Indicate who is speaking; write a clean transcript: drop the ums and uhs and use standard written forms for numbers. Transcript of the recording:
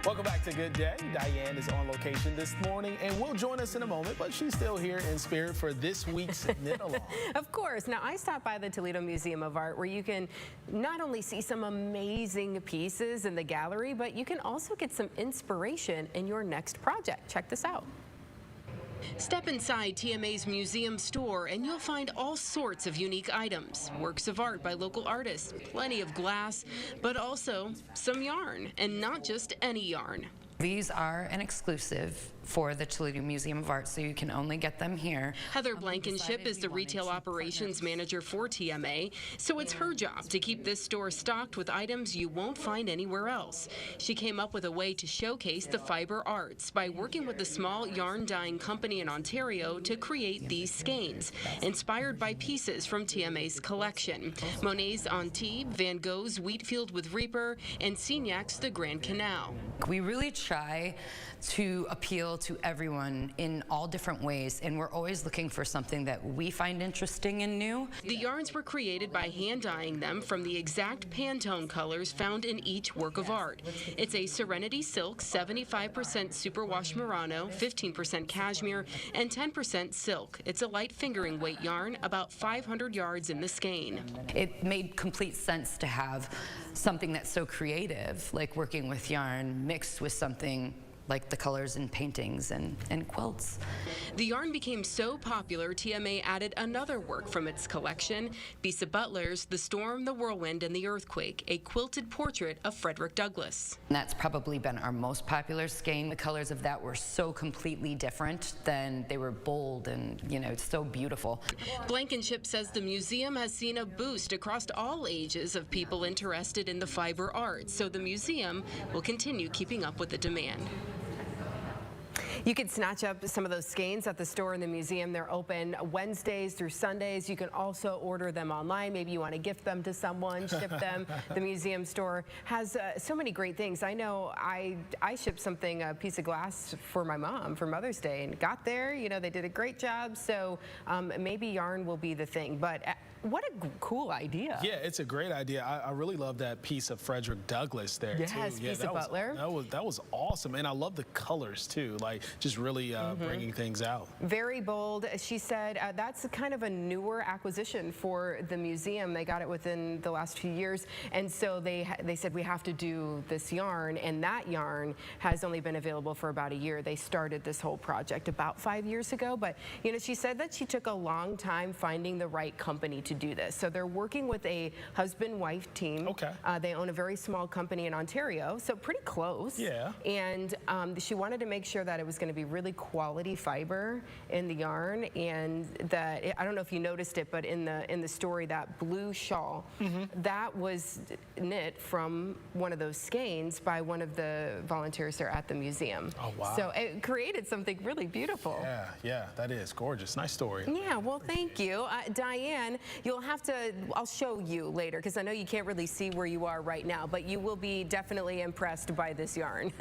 Speaker 1: Welcome back to Good Day. Diane is on location this morning and will join us in a moment, but she's still here in spirit for this week's knit along.
Speaker 2: Of course. Now, I stopped by the Toledo Museum of Art, where you can not only see some amazing pieces in the gallery, but you can also get some inspiration in your next project. Check this out. Step inside TMA's museum store and you'll find all sorts of unique items, works of art by local artists, plenty of glass, but also some yarn, and not just any yarn.
Speaker 3: These are an exclusive for the Toledo Museum of Art, so you can only get them here.
Speaker 2: Heather Blankenship is the retail operations manager for TMA, so it's her job to keep this store stocked with items you won't find anywhere else. She came up with a way to showcase the fiber arts by working with a small yarn dyeing company in Ontario to create these skeins, inspired by pieces from TMA's collection. Monet's Antibes, Van Gogh's Wheatfield with Reaper, and Signac's The Grand Canal.
Speaker 3: We really try to appeal to everyone in all different ways, and we're always looking for something that we find interesting and new.
Speaker 2: The yarns were created by hand dyeing them from the exact Pantone colors found in each work of art. It's a Serenity silk, 75% superwash merino, 15% cashmere, and 10% silk. It's a light fingering weight yarn, about 500 yards in the skein.
Speaker 3: It made complete sense to have something that's so creative, like working with yarn, mixed with something like the colors in paintings and quilts.
Speaker 2: The yarn became so popular, TMA added another work from its collection, Bisa Butler's The Storm, the Whirlwind, and the Earthquake, a quilted portrait of Frederick Douglass.
Speaker 3: And that's probably been our most popular skein. The colors of that were so completely different, then they were bold and, so beautiful.
Speaker 2: Blankenship says the museum has seen a boost across all ages of people interested in the fiber arts, so the museum will continue keeping up with the demand. You can snatch up some of those skeins at the store in the museum. They're open Wednesdays through Sundays. You can also order them online. Maybe you want to gift them to someone, ship them. The museum store has so many great things. I know I shipped something, a piece of glass for my mom for Mother's Day, and got there. They did a great job. So maybe yarn will be the thing. But what a cool idea.
Speaker 1: Yeah, it's a great idea. I really love that piece of Frederick Douglass there, too.
Speaker 2: Yes, Bisa Butler.
Speaker 1: That was awesome. And I love the colors, too. Like, just really bringing things out.
Speaker 2: Very bold. She said that's kind of a newer acquisition for the museum. They got it within the last few years. And so they said, we have to do this yarn. And that yarn has only been available for about a year. They started this whole project about 5 years ago. But, she said that she took a long time finding the right company to do this. So they're working with a husband-wife team.
Speaker 1: Okay.
Speaker 2: They own a very small company in Ontario, so pretty close.
Speaker 1: Yeah.
Speaker 2: And she wanted to make sure that it was going to be really quality fiber in the yarn, and that I don't know if you noticed it, but in the story, that blue shawl, that was knit from one of those skeins by one of the volunteers there at the museum.
Speaker 1: Oh, wow.
Speaker 2: So it created something really beautiful.
Speaker 1: Yeah, that is gorgeous. Nice story.
Speaker 2: Yeah, well, thank you. Diane, I'll show you later, because I know you can't really see where you are right now, but you will be definitely impressed by this yarn.